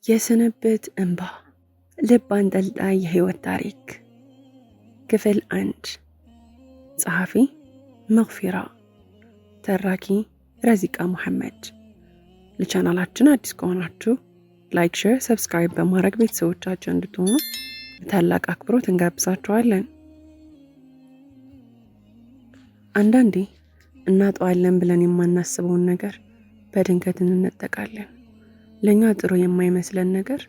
የስንብት እንባ ልብ አንጠልጣይ የህይወት ታሪክ ክፍል 1 ጸሐፊ መግፊራ ተራኪ ረዚቃ መሐመድ። ለቻናላችን አዲስ ከሆናችሁ ላይክ፣ ሼር፣ ሰብስክራይብ በማድረግ ቤተሰቦቻችን እንድትሆኑ በታላቅ አክብሮት እንጋብዛችኋለን። አንዳንዴ እናጠዋለን ብለን የማናስበውን ነገር በድንገት እንነጠቃለን። ለኛ ጥሩ የማይመስለን ነገር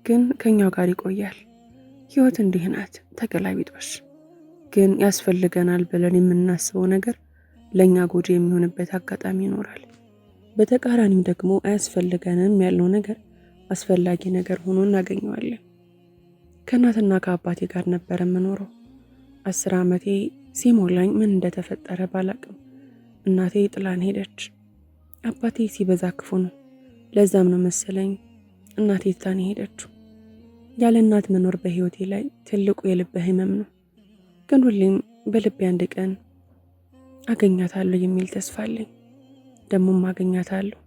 ግን ከኛው ጋር ይቆያል። ህይወት እንዲህ ናት፣ ተገላቢጦሽ። ግን ያስፈልገናል ብለን የምናስበው ነገር ለኛ ጎጂ የሚሆንበት አጋጣሚ ይኖራል። በተቃራኒው ደግሞ አያስፈልገንም ያለው ነገር አስፈላጊ ነገር ሆኖ እናገኘዋለን። ከእናትና ከአባቴ ጋር ነበር የምኖረው። 10 ዓመቴ ሲሞላኝ ምን እንደተፈጠረ ባላቅም እናቴ ጥላን ሄደች። አባቴ ሲበዛ ክፉ ነው። ለዛም ነው መሰለኝ እናቴ ትታን ሄደችው። ያለ እናት መኖር በህይወቴ ላይ ትልቁ የልብ ህመም ነው። ግን ሁሌም በልቤ አንድ ቀን አገኛታለሁ የሚል ተስፋ አለኝ። ደሞም አገኛታለሁ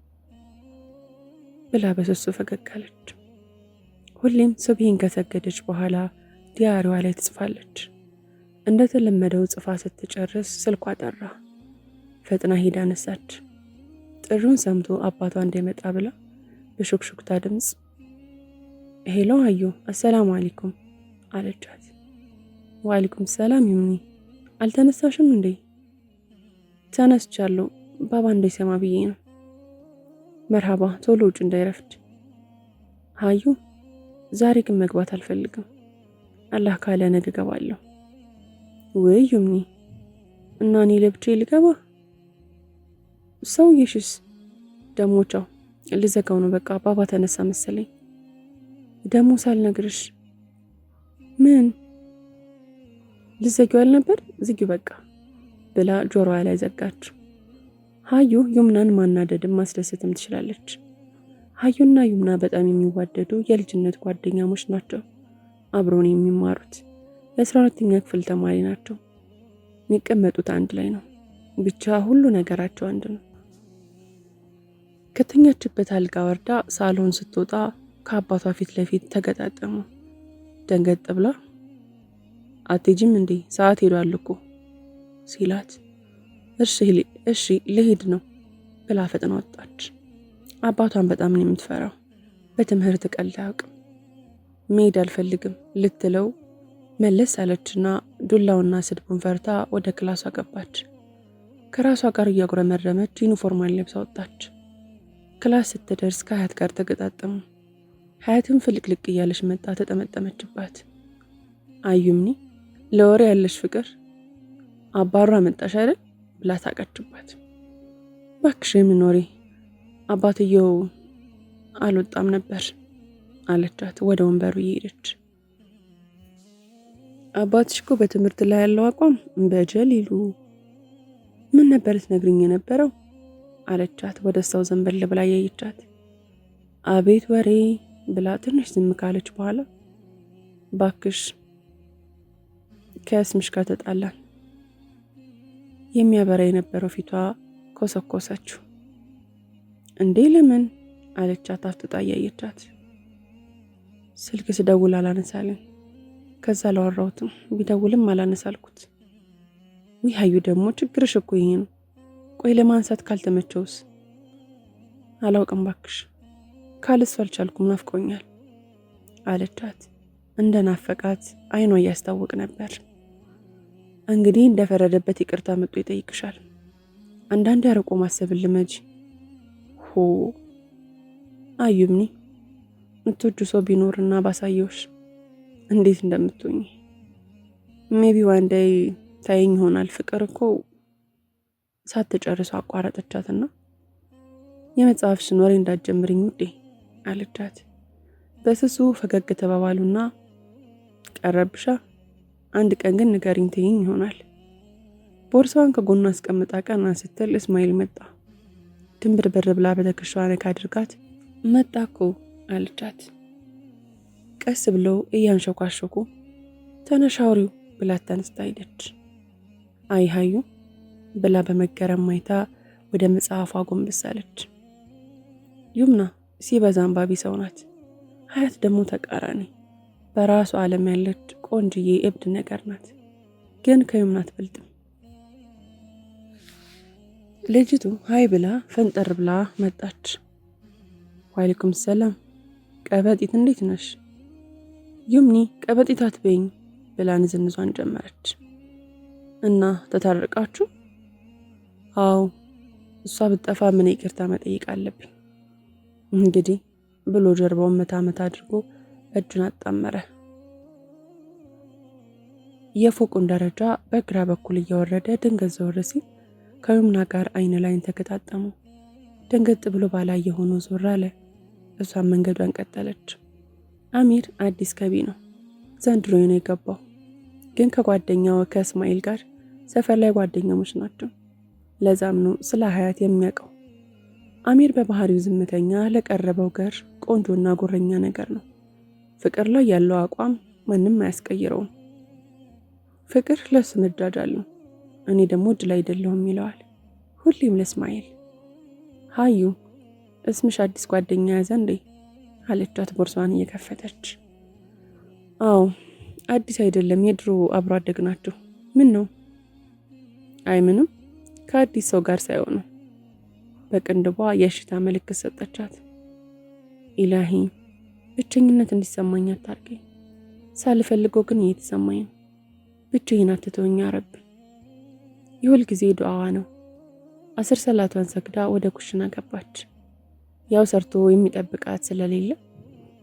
ብላ በስሱ ፈገግ አለች። ሁሌም ሱብሂን ከሰገደች በኋላ ዲያሪዋ ላይ ትጽፋለች። እንደተለመደው ጽፋ ስትጨርስ ስልኳ ጠራ። ፈጥና ሄዳ አነሳች። ጥሩን ሰምቶ አባቷ እንደመጣ ብላ በሹክሹክታ ድምጽ ሄሎ አዩ፣ አሰላሙ አለይኩም አለቻት። ወአለይኩም ሰላም ይምኒ፣ አልተነሳሽም እንዴ? ተነስቻለሁ፣ ባባ እንዳይሰማ ብዬ ነው። መርሃባ፣ ቶሎ ውጭ እንዳይረፍድ። አዩ፣ ዛሬ ግን መግባት አልፈልግም። አላህ ካለ ነገ እገባለሁ። ወይ ይምኒ፣ እና እኔ ለብቼ ልገባ? ሰውዬሽስ? ደሞ ቻው፣ ልዘጋው ነው በቃ። ባባ ተነሳ መሰለኝ። ደሞ ሳልነግርሽ። ምን? ልዘጊው አልነበር? ዝጊው በቃ ብላ ጆሮዋ ላይ ዘጋች። ሀዩ ዩምናን ማናደድም ማስደሰትም ትችላለች። ሀዩና ዩምና በጣም የሚዋደዱ የልጅነት ጓደኛሞች ናቸው። አብረውን የሚማሩት የ12ኛ ክፍል ተማሪ ናቸው። የሚቀመጡት አንድ ላይ ነው። ብቻ ሁሉ ነገራቸው አንድ ነው። ከተኛችበት አልጋ ወርዳ ሳሎን ስትወጣ ከአባቷ ፊት ለፊት ተገጣጠሙ። ደንገጥ ብላ አትሄጂም እንዴ? ሰዓት ሄዷል እኮ ሲላት እሺ ልሄድ ነው ብላ ፈጥና ወጣች። አባቷን በጣም ነው የምትፈራው። በትምህርት ቀልድ አያውቅም። መሄድ አልፈልግም ልትለው መለስ አለችና ዱላውና ስድቡን ፈርታ ወደ ክላሷ ገባች። ከራሷ ጋር እያጉረመረመች ዩኒፎርሟን ለብሳ ወጣች። ክላስ ስትደርስ ከሀያት ጋር ተገጣጠሙ። ሀያትም ፍልቅልቅ እያለች መጣ ተጠመጠመችባት። አዩምኒ፣ ለወሬ ያለሽ ፍቅር አባሯ መጣሽ አይደል ብላ ሳቀችባት። ባክሽ ምን ወሬ? አባትየው አልወጣም ነበር አለቻት ወደ ወንበሩ እየሄደች። አባትሽ እኮ በትምህርት ላይ ያለው አቋም በጀሊሉ። ምን ነበር ትነግሪኝ የነበረው አለቻት ወደ እሷው ዘንበል ብላ ያየቻት። አቤት ወሬ ብላ ትንሽ ዝም ካለች በኋላ ባክሽ ከስምሽ ጋር ተጣላን። የሚያበራ የነበረው ፊቷ ኮሰኮሰችው። እንዴ ለምን አለቻት አፍጥጣ ያየቻት። ስልክ ስደውል አላነሳልን። ከዛ ላወራሁትም ቢደውልም አላነሳልኩት። ወይ ሀዩ ደግሞ ችግርሽ እኮ ይሄ ነው። ቆይ ለማንሳት ካልተመቸውስ? አላውቅም ባክሽ፣ ካልስ አልቻልኩም፣ ናፍቆኛል አለቻት። እንደናፈቃት አይኗ እያስታወቅ ነበር። እንግዲህ እንደፈረደበት ይቅርታ መጥቶ ይጠይቅሻል። አንዳንዴ አርቆ ማሰብን ልመጂ። ሆ አዩምኒ፣ ምትወጁ ሰው ቢኖርና ባሳየውሽ እንዴት እንደምትሆኚ። ሜቢ ዋን ዴይ ታይኝ ይሆናል። ፍቅር እኮ ሳትጨርሱ አቋረጠቻትና የመጽሐፍሽን ወሬ እንዳትጀምሪኝ ውዴ አለቻት። በስሱ ፈገግ ተባባሉና ቀረብሻ፣ አንድ ቀን ግን ንገሪኝ ትይኝ ይሆናል። ቦርሳዋን ከጎኗ አስቀምጣ ቀና ስትል እስማኤል መጣ። ድንብርብር ብላ በትከሻዋ ነካ አድርጋት መጣ እኮ አለቻት። ቀስ ብለው እያንሸኳሸኩ ተነሻውሪው ብላት ተነስታ ሄደች። አይ ሀዩ ብላ በመገረም ማይታ ወደ መጽሐፏ ጎንበስ አለች። ዩምና ሲበዛ አንባቢ ሰው ናት። ሀያት ደግሞ ተቃራኒ በራሱ ዓለም ያለች ቆንጅዬ እብድ ነገር ናት። ግን ከዩምና አትበልጥም። ልጅቱ ሀይ ብላ ፈንጠር ብላ መጣች። ዋሌኩም ሰላም ቀበጢት እንዴት ነሽ? ዩምኒ ቀበጢት አትበይኝ ብላ ንዝንዟን ጀመረች። እና ተታረቃችሁ? አዎ እሷ ብትጠፋ ምን ይቅርታ መጠየቅ አለብኝ እንግዲህ ብሎ ጀርባውን መታ መታ አድርጎ እጁን አጣመረ። የፎቁን ደረጃ በግራ በኩል እየወረደ ድንገት ዘወር ሲል ከዩምና ጋር አይን ላይን ተከታጠሙ። ደንገጥ ብሎ ባላየ ሆኖ ዞር አለ። እሷን መንገዷን ቀጠለች። አሚር አዲስ ገቢ ነው፣ ዘንድሮ ነው የገባው። ግን ከጓደኛው ከእስማኤል ጋር ሰፈር ላይ ጓደኛሞች ናቸው። ለዛም ነው ስለ ሀያት የሚያውቀው። አሚር በባህሪው ዝምተኛ፣ ለቀረበው ገር ቆንጆና ጉረኛ ነገር ነው። ፍቅር ላይ ያለው አቋም ማንም አያስቀይረውም። ፍቅር ለሱ መጃጃል ነው፣ እኔ ደግሞ እድል አይደለሁም ይለዋል ሁሌም ለእስማኤል። ሀዩ እስምሽ አዲስ ጓደኛ ያዘ እንዴ አለቻት ቦርሷን እየከፈተች። አዎ አዲስ አይደለም፣ የድሮ አብሮ አደግ ናቸው። ምን ነው? አይ ምንም፣ ከአዲስ ሰው ጋር ሳይሆኑ። በቅንድቧ የእሽታ ምልክት ሰጠቻት። ኢላሂ ብቸኝነት እንዲሰማኝ አታርገኝ። ሳልፈልገው ግን እየተሰማኝ ነው። ብቻዬን አትተወኝ ረቢ። የሁል ጊዜ ዱዓዋ ነው። 10 ሰላቷን ሰግዳ ወደ ኩሽና ገባች። ያው ሰርቶ የሚጠብቃት ስለሌለ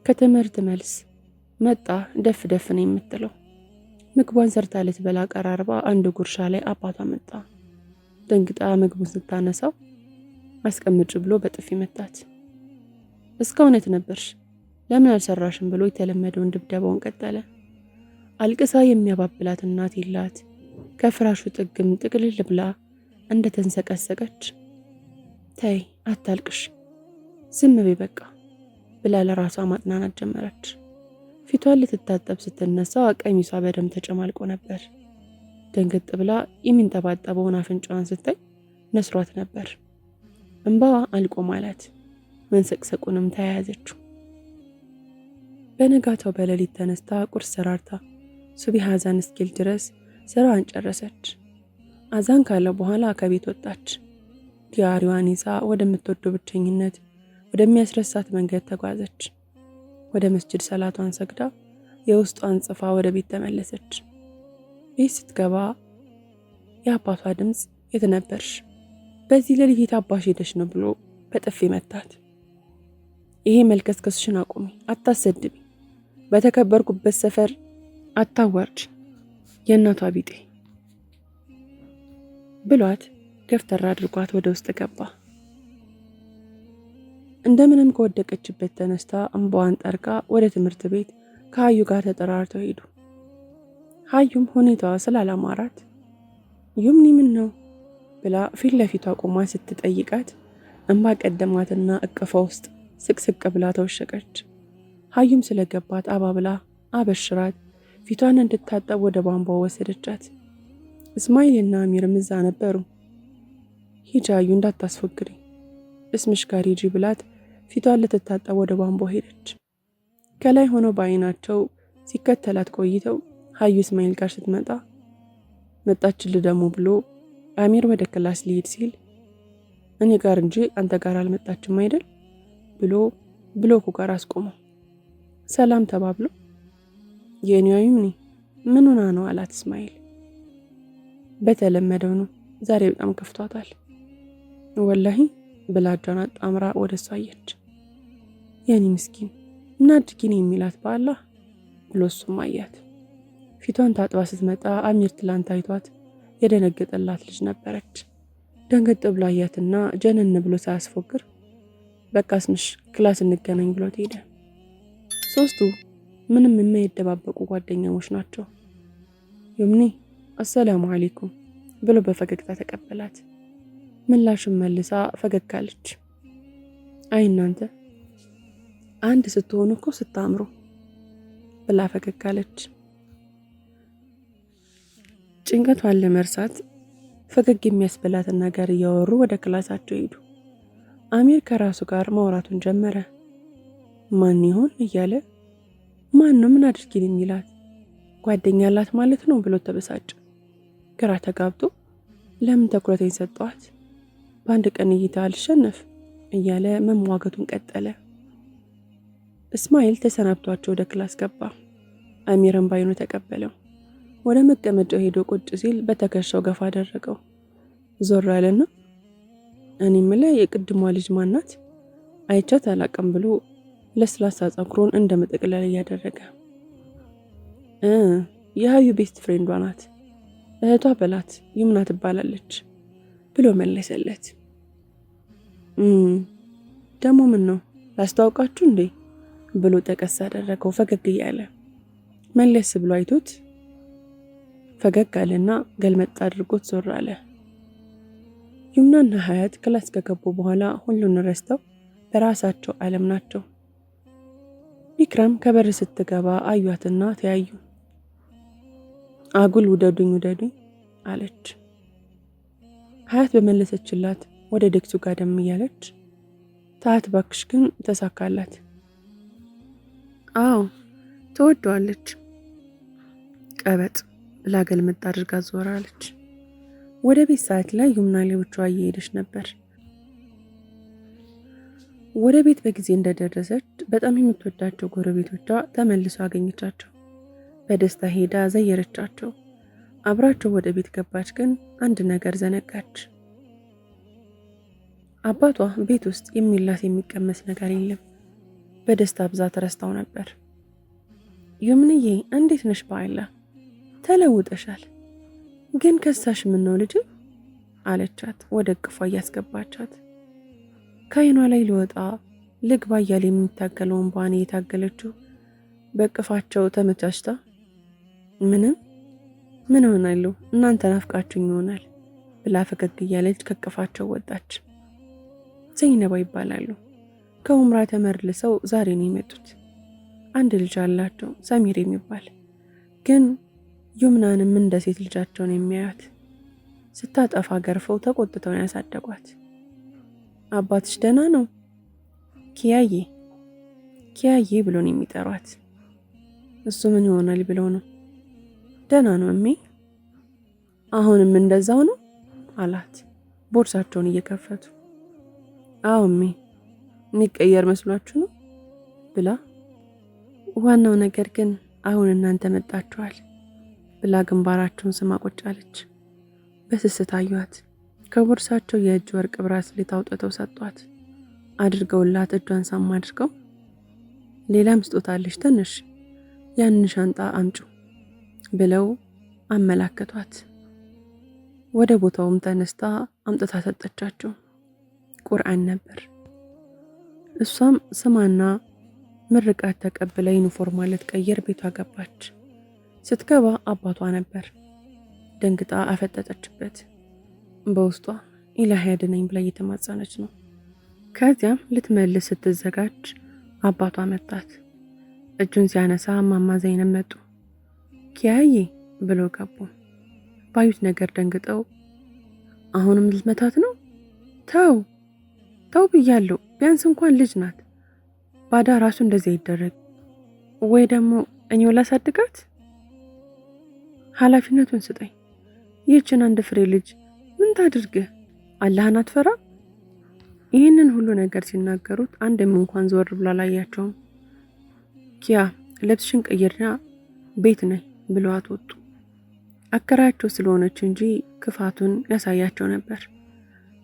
ከትምህርት መልስ መጣ ደፍ ደፍ ነው የምትለው። ምግቧን ሰርታ ልትበላ ቀራርባ አንድ ጉርሻ ላይ አባቷ መጣ። ደንግጣ ምግቡን ስታነሳው አስቀምጭ ብሎ በጥፊ መታት። እስካሁን የት ነበርሽ? ለምን አልሰራሽም ብሎ የተለመደውን ድብደባውን ቀጠለ። አልቅሳ የሚያባብላት እናት የላት። ከፍራሹ ጥግም ጥቅልል ብላ እንደተንሰቀሰቀች ተይ አታልቅሽ፣ ዝም በይ በቃ ብላ ለራሷ ማጥናናት ጀመረች። ፊቷን ልትታጠብ ስትነሳ ቀሚሷ በደም ተጨማልቆ ነበር። ደንገጥ ብላ የሚንጠባጠበውን አፍንጫዋን ስታይ ነስሯት ነበር። እንባዋ አልቆ ማለት መንሰቅሰቁንም ተያያዘችው። በነጋታው በሌሊት ተነስታ ቁርስ ሰራርታ ሱቢ አዛን እስኪል ድረስ ስራዋን ጨረሰች። አዛን ካለ በኋላ ከቤት ወጣች። ዲያሪዋን ይዛ ወደምትወደው ብቸኝነት ወደሚያስረሳት መንገድ ተጓዘች። ወደ መስጂድ ሰላቷን ሰግዳ የውስጧን ጽፋ ወደ ቤት ተመለሰች። ቤት ስትገባ የአባቷ ድምፅ የት ነበርሽ? በዚህ ሌሊት የት አባሽ ሄደሽ ነው ብሎ በጥፊ መታት። ይሄ መልከስከስሽን አቁሚ፣ አታሰድቢ፣ በተከበርኩበት ሰፈር አታዋርድ፣ የእናቷ ቢጤ ብሏት ገፍተራ አድርጓት ወደ ውስጥ ገባ። እንደምንም ከወደቀችበት ተነስታ እንባዋን ጠርጋ ወደ ትምህርት ቤት ከሀዩ ጋር ተጠራርተው ሄዱ። ሀዩም ሁኔታዋ ስላላማራት ዩምኒ ምን ነው ብላ ፊት ለፊቷ ቆማ ስትጠይቃት እንባ ቀደማትና እቅፏ ውስጥ ስቅስቅ ብላ ተወሸቀች። ሀዩም ስለገባት አባብላ አበሽራት ፊቷን እንድታጠብ ወደ ቧንቧ ወሰደቻት። እስማኤልና አሚርም እዛ ነበሩ። ሂጂ ሀዩ እንዳታስፎግሪ፣ እስምሽ ጋር ሂጂ ብላት ፊቷን ልትታጠብ ወደ ቧንቧ ሄደች። ከላይ ሆኖ በአይናቸው ሲከተላት ቆይተው ሀዩ እስማኤል ጋር ስትመጣ መጣችልህ ደግሞ ብሎ አሚር ወደ ክላስ ሊሄድ ሲል እኔ ጋር እንጂ አንተ ጋር አልመጣችም አይደል ብሎ ብሎኩ ጋር አስቆመው። ሰላም ተባብሎ የኔው ዩምኒ ምን ሆና ነው አላት እስማኤል። በተለመደው ነው፣ ዛሬ በጣም ከፍቷታል ወላሂ ብላ እጇን አጣምራ ወደ እሷ አየች። የኔ ምስኪን ምን አድርጊ ነው የሚላት በአላህ ብሎ እሱም አያት። ፊቷን ታጥባ ስትመጣ አሚር ትላንት አይቷት የደነገጠላት ልጅ ነበረች። ደንገጥ ብሎ አያትና ጀነን ብሎ ሳያስፎግር በቃ እስምሽ ክላስ እንገናኝ ብሎት ሄደ። ሶስቱ ምንም የማይደባበቁ ጓደኛሞች ናቸው። ዩምኒ አሰላሙ አለይኩም ብሎ በፈገግታ ተቀበላት። ምላሽም መልሳ ፈገግ አለች። አይ እናንተ አንድ ስትሆኑ እኮ ስታምሩ ብላ ፈገግ አለች። ጭንቀቷን ለመርሳት ፈገግ የሚያስበላትን ነገር እያወሩ ወደ ክላሳቸው ሄዱ። አሚር ከራሱ ጋር ማውራቱን ጀመረ። ማን ይሆን እያለ ማን ነው ምን አድርጊልኝ የሚላት ጓደኛ አላት ማለት ነው ብሎ ተበሳጨ። ግራ ተጋብቶ ለምን ትኩረቴን ሰጠኋት? በአንድ ቀን እይታ አልሸነፍ እያለ መሟገቱን ቀጠለ። እስማኤል ተሰናብቷቸው ወደ ክላስ ገባ። አሚርም ባይኑ ተቀበለው። ወደ መቀመጫው ሄዶ ቁጭ ሲል በትከሻው ገፋ አደረገው። ዞር አለና እኔ የምልህ የቅድሟ ልጅ ማናት? አይቻት አላቅም ብሎ ለስላሳ ፀጉሩን እንደ መጠቅለል እያደረገ የሀዩ ቤስት ፍሬንዷ ናት፣ እህቷ በላት ይምና ትባላለች ብሎ መለሰለት። ደግሞ ምን ነው ላስተዋውቃችሁ እንዴ ብሎ ጠቀስ አደረገው ፈገግ እያለ። መለስ ብሎ አይቶት ፈገግ አለና ገልመጥ አድርጎት ዞር አለ። ይምናና ሀያት ክላስ ከገቡ በኋላ ሁሉን ረስተው በራሳቸው ዓለም ናቸው። ኢክራም ከበር ስትገባ አዩአትና ተያዩ። አጉል ውደዱኝ ውደዱኝ አለች። ሀያት በመለሰችላት ወደ ደክሱ ጋደም እያለች ታት ባክሽ ግን ተሳካላት። አዎ ትወደዋለች ቀበጥ ብላ ገልመጥ አድርጋ ዞራለች። ወደ ቤት ሰዓት ላይ ይምና ለብቻዋ እየሄደች ነበር። ወደ ቤት በጊዜ እንደደረሰች በጣም የምትወዳቸው ጎረቤቶቿ ተመልሰው አገኘቻቸው። በደስታ ሄዳ ዘየረቻቸው። አብራቸው ወደ ቤት ገባች፣ ግን አንድ ነገር ዘነጋች። አባቷ ቤት ውስጥ የሚላስ የሚቀመስ ነገር የለም። በደስታ ብዛት ረስታው ነበር። ይምንዬ እንዴት ነሽ? በአላ ተለውጠሻል፣ ግን ከሳሽ ምን ነው ልጅ አለቻት ወደ እቅፏ እያስገባቻት። ከዓይኗ ላይ ልወጣ ልግባ እያለ የሚታገለውን ባኔ የታገለችው በእቅፋቸው ተመቻችታ ምን ሆናለሁ እናንተ ናፍቃችሁኝ ይሆናል ብላ ፈገግ እያለች ከእቅፋቸው ወጣች። ዘይነባ ይባላሉ። ከኡምራ ተመልሰው ዛሬ ነው የመጡት። አንድ ልጅ አላቸው ሰሚር የሚባል። ግን ይምናንም እንደ ሴት ልጃቸውን የሚያዩት። ስታጠፋ ገርፈው ተቆጥተው ያሳደጓት። አባትሽ ደህና ነው? ኪያዬ ብሎ ነው የሚጠሯት። እሱ ምን ይሆናል ብለው ነው። ደህና ነው እሜ። አሁንም እንደዛው ነው አላት ቦርሳቸውን እየከፈቱ። አዎ እሜ፣ የሚቀየር መስሏችሁ ነው ብላ ዋናው ነገር ግን አሁን እናንተ መጣችኋል ብላ ግንባራቸውን ስማ ቁጭ አለች። በስስት አዩአት። ከቦርሳቸው የእጅ ወርቅ ብራስሌት አውጥተው ሰጧት። አድርገውላት እጇን ሳም አድርገው ሌላም ስጦታለሽ ትንሽ ያንን ሻንጣ አምጩ ብለው አመላከቷት። ወደ ቦታውም ተነስታ አምጥታ ሰጠቻቸው። ቁርአን ነበር። እሷም ስማና ምርቃት ተቀብላ ዩኒፎርም ልትቀይር ቤቷ ገባች። ስትገባ አባቷ ነበር። ደንግጣ አፈጠጠችበት። በውስጧ ኢላህ ያድነኝ ብላ እየተማጸነች ነው። ከዚያም ልትመልስ ስትዘጋጅ አባቷ መጣት። እጁን ሲያነሳ ማማ ዘይነብ መጡ። ኪያዬ ብሎ ገቡ። ባዩት ነገር ደንግጠው አሁንም ልትመታት ነው? ተው ብያለሁ። ቢያንስ እንኳን ልጅ ናት። ባዳ ራሱ እንደዚህ አይደረግ። ወይ ደግሞ እኔው ላሳድጋት? ኃላፊነቱን ስጠኝ። ይህችን አንድ ፍሬ ልጅ ምን ታድርግህ? አላህን አትፈራ? ይህንን ሁሉ ነገር ሲናገሩት አንድም እንኳን ዘወር ብላ አላያቸውም። ኪያ ልብስሽን ቀይርና ቤት ነይ ብለዋት ወጡ። አከራያቸው ስለሆነች እንጂ ክፋቱን ያሳያቸው ነበር።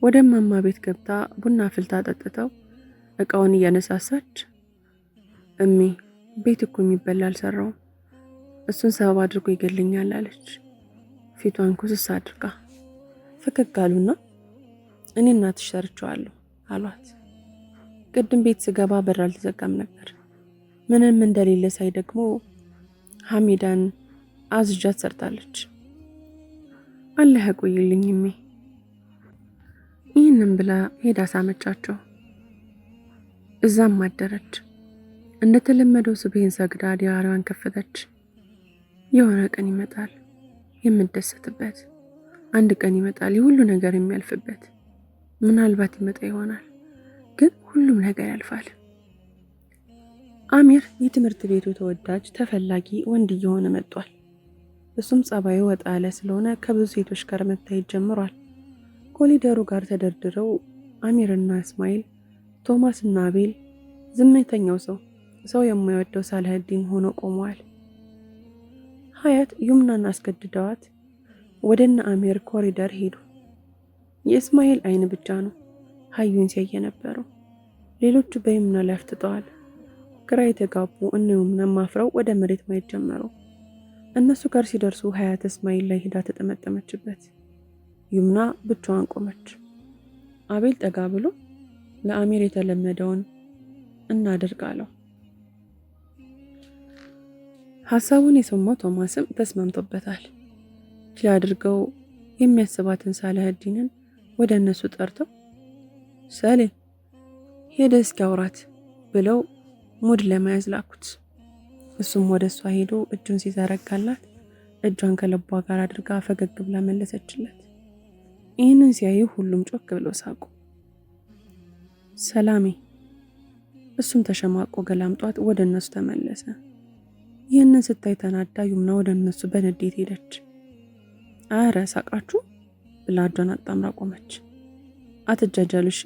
ወደ ማማ ቤት ገብታ ቡና ፍልታ ጠጥተው እቃውን እያነሳሳች እሜ ቤት እኮ የሚበላ አልሰራውም፣ እሱን ሰበብ አድርጎ ይገልኛል አለች። ፊቷን ኩስስ አድርጋ ፈገግ አሉና እኔ እናትሽ ሰርቸዋለሁ አሏት። ቅድም ቤት ስገባ በር አልተዘጋም ነበር። ምንም እንደሌለ ሳይ ደግሞ ሐሚዳን አዝጃት ሰርታለች። አላህ ያቆይልኝ እሜ። ይህንን ብላ ሄዳ ሳመቻቸው። እዛም አደረች። እንደተለመደው ሱብሂን ሰግዳ ዲያሪዋን ከፈተች። የሆነ ቀን ይመጣል የምደሰትበት፣ አንድ ቀን ይመጣል የሁሉ ነገር የሚያልፍበት። ምናልባት ይመጣ ይሆናል፣ ግን ሁሉም ነገር ያልፋል። አሚር የትምህርት ቤቱ ተወዳጅ ተፈላጊ ወንድ እየሆነ መጥቷል። እሱም ጸባዩ ወጣ ያለ ስለሆነ ከብዙ ሴቶች ጋር መታየት ጀምሯል። ኮሊደሩ ጋር ተደርድረው አሚርና እስማኤል፣ ቶማስና አቤል፣ ዝምተኛው ሰው የማይወደው ሳላህዲን ሆኖ ቆመዋል። ሀያት ዩምናን አስገድደዋት ወደነ አሚር ኮሪደር ሄዱ። የእስማኤል አይን ብቻ ነው ሀዩን ሲያይ የነበረው። ሌሎቹ በዩምና ላይ አፍጥጠዋል። ግራ የተጋቡ እነ ዩምናም አፍረው ወደ መሬት ማየት ጀመሩ። እነሱ ጋር ሲደርሱ ሀያት እስማኤል ላይ ሄዳ ተጠመጠመችበት። ዩምና ብቻዋን ቆመች። አቤል ጠጋ ብሎ ለአሚር የተለመደውን እናድርግ አለው። ሀሳቡን የሰማው ቶማስም ተስማምቶበታል። ሊያድርገው የሚያስባትን ሳላህዲንን ወደ እነሱ ጠርተው ሰሌ ሄደ እስኪ አውራት ብለው ሙድ ለመያዝ ላኩት። እሱም ወደ እሷ ሄዶ እጁን ሲዘረጋላት እጇን ከልቧ ጋር አድርጋ ፈገግ ብላ መለሰችለት። ይህንን ሲያዩ ሁሉም ጮክ ብለው ሳቁ። ሰላሜ እሱም ተሸማቆ ገላምጧት ወደ እነሱ ተመለሰ። ይህንን ስታይ ተናዳ ዩምና ወደ እነሱ በንዴት ሄደች። አረ ሳቃችሁ ብላ እጇን አጣምራ ቆመች። አትጃጃልሽ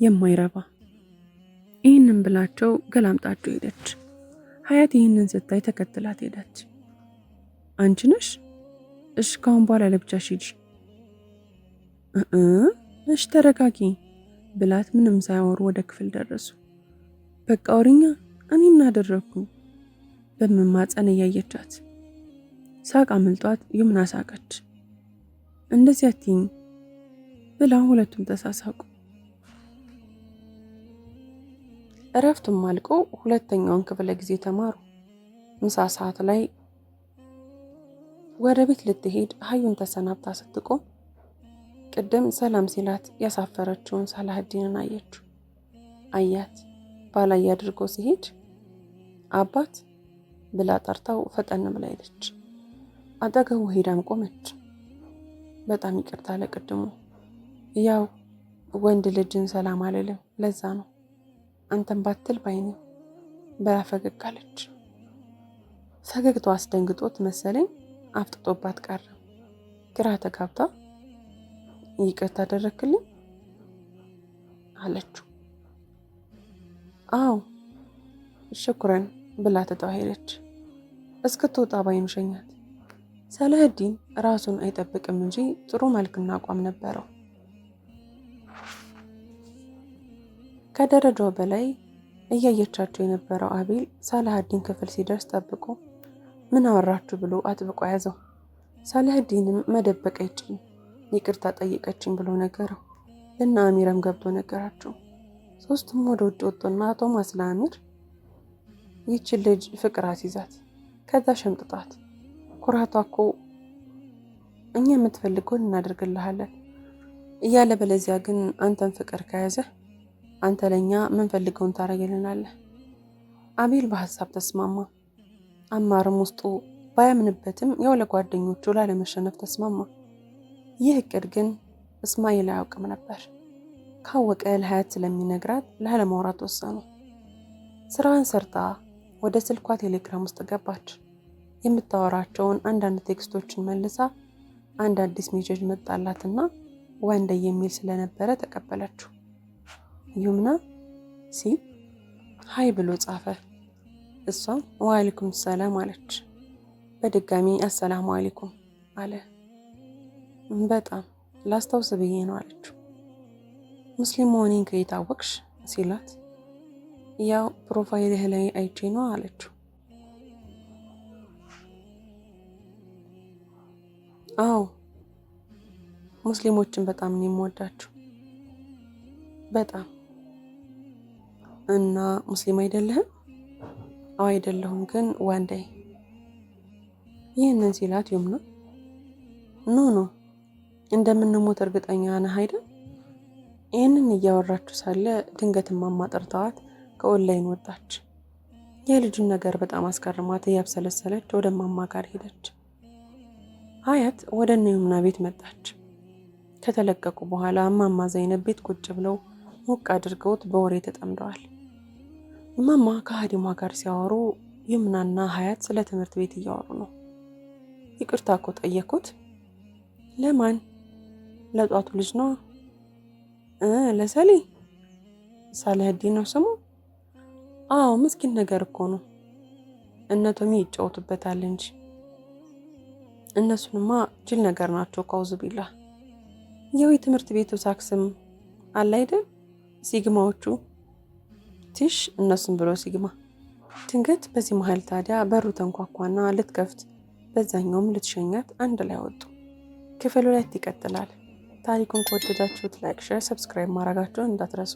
የማይረባ ይህንን ብላቸው ገላምጣቸው ሄደች። ሀያት ይህንን ስታይ ተከትላት ሄደች። አንቺ ነሽ? እሽ ካሁን በኋላ ለብቻሽ ሂጂ። እሽ ተረጋጊ ብላት ምንም ሳያወሩ ወደ ክፍል ደረሱ። በቃ አውሪኛ እኔ ምን አደረኩኝ? በመማፀን እያየቻት ሳቅ አምልጧት ዩምና ሳቀች። እንደዚህ አትይኝ ብላ ሁለቱም ተሳሳቁ። እረፍቱም አልቆ ሁለተኛውን ክፍለ ጊዜ ተማሩ። ምሳ ሰዓት ላይ ወደ ቤት ልትሄድ ሀዩን ተሰናብታ ስትቆም ቅድም ሰላም ሲላት ያሳፈረችውን ሳላህዲንን አየችው። አያት ባላይ አድርጎ ሲሄድ አባት ብላ ጠርታው ፈጠን ብላ ሄደች። አጠገቡ ሄዳም ቆመች። በጣም ይቅርታ ለቅድሙ፣ ያው ወንድ ልጅን ሰላም አልልም ለዛ ነው አንተን ባትል ባይኔ በላ ፈገግ አለች። ፈገግታው አስደንግጦት መሰለኝ አፍጥጦባት ቀረ። ግራ ተጋብታ ይቅርታ አደረክልኝ አለችው። አዎ ሽኩረን ብላ ትታው ሄደች። እስክትወጣ ባይኑ ሸኛት። ሳላህዲን ራሱን አይጠብቅም እንጂ ጥሩ መልክና አቋም ነበረው። ከደረጃው በላይ እያየቻቸው የነበረው አቤል ሳላህዲን ክፍል ሲደርስ ጠብቆ ምን አወራችሁ ብሎ አጥብቆ ያዘው። ሳላህዲንም መደበቅ አይችልም። ይቅርታ ጠይቀችኝ ብሎ ነገረው። እና አሚረም ገብቶ ነገራቸው። ሶስቱም ወደ ውጭ ወጡና ቶማስ ለአሚር ይህችን ልጅ ፍቅር አስይዛት፣ ከዛ ሸምጥጣት፣ ኩራቷ እኮ እኛ የምትፈልገውን እናደርግልሃለን እያለ በለዚያ ግን አንተን ፍቅር ከያዘ አንተ ለኛ ምን ፈልገውን ታረጋግልናለህ። አቤል በሐሳብ ተስማማ። አማርም ውስጡ ባያምንበትም ያው ለጓደኞቹ ላለመሸነፍ ተስማማ። ይህ እቅድ ግን እስማኤል አያውቅም ነበር። ካወቀ ለሀያት ስለሚነግራት ላለማውራት ወሰኑ። ስራዋን ሰርታ ወደ ስልኳ ቴሌግራም ውስጥ ገባች። የምታወራቸውን አንዳንድ ቴክስቶችን መልሳ አንድ አዲስ ሜሴጅ መጣላትና ወንደ የሚል ስለነበረ ተቀበለችው። ዩምና ሲል ሀይ ብሎ ጻፈ። እሷም ወአለይኩም ሰላም አለች። በድጋሚ አሰላሙ አለይኩም አለ። በጣም ላስታውስ ብዬ ነው አለችው። ሙስሊም መሆኔን ከየት አወቅሽ ሲላት ያው ፕሮፋይልህ ላይ አይቼ ነው አለችው። አዎ ሙስሊሞችን በጣም ነው የምወዳቸው። በጣም እና ሙስሊም አይደለህም? አዎ አይደለሁም፣ ግን ዋንዴ ይህንን ሲላት ዩምና ኖ እንደምንሞት እርግጠኛ ነህ አይደል? ይህንን እያወራችሁ ሳለ ድንገት እማማ ጠርተዋት ከኦንላይን ወጣች። የልጁን ነገር በጣም አስገርማት እያብሰለሰለች ወደ እማማ ጋር ሄደች። ሀያት ወደ እነ ዩምና ቤት መጣች። ከተለቀቁ በኋላ እማማ ዘይነብ ቤት ቁጭ ብለው ሞቅ አድርገውት በወሬ ተጠምደዋል። እማማ ከሀዲሟ ጋር ሲያወሩ ይምናና ሀያት ስለ ትምህርት ቤት እያወሩ ነው። ይቅርታ እኮ ጠየኩት። ለማን? ለጧቱ ልጅ ነው። ለሰሌ ሳለህዲን ነው ስሙ። አዎ ምስኪን ነገር እኮ ነው። እነ ቶሚ ይጫወቱበታል እንጂ እነሱንማ ጅል ነገር ናቸው። ካውዝ ቢላ የው ትምህርት ቤቱ ሳክስም አለ አይደል? ሲግማዎቹ ትሽ እነሱን ብሎ ሲግማ። ድንገት በዚህ መሀል ታዲያ በሩ ተንኳኳና ልትከፍት በዛኛውም ልትሸኛት አንድ ላይ ወጡ። ክፍል 2 ይቀጥላል። ታሪኩን ከወደዳችሁት ላይክ፣ ሼር፣ ሰብስክራይብ ማድረጋችሁን እንዳትረሱ።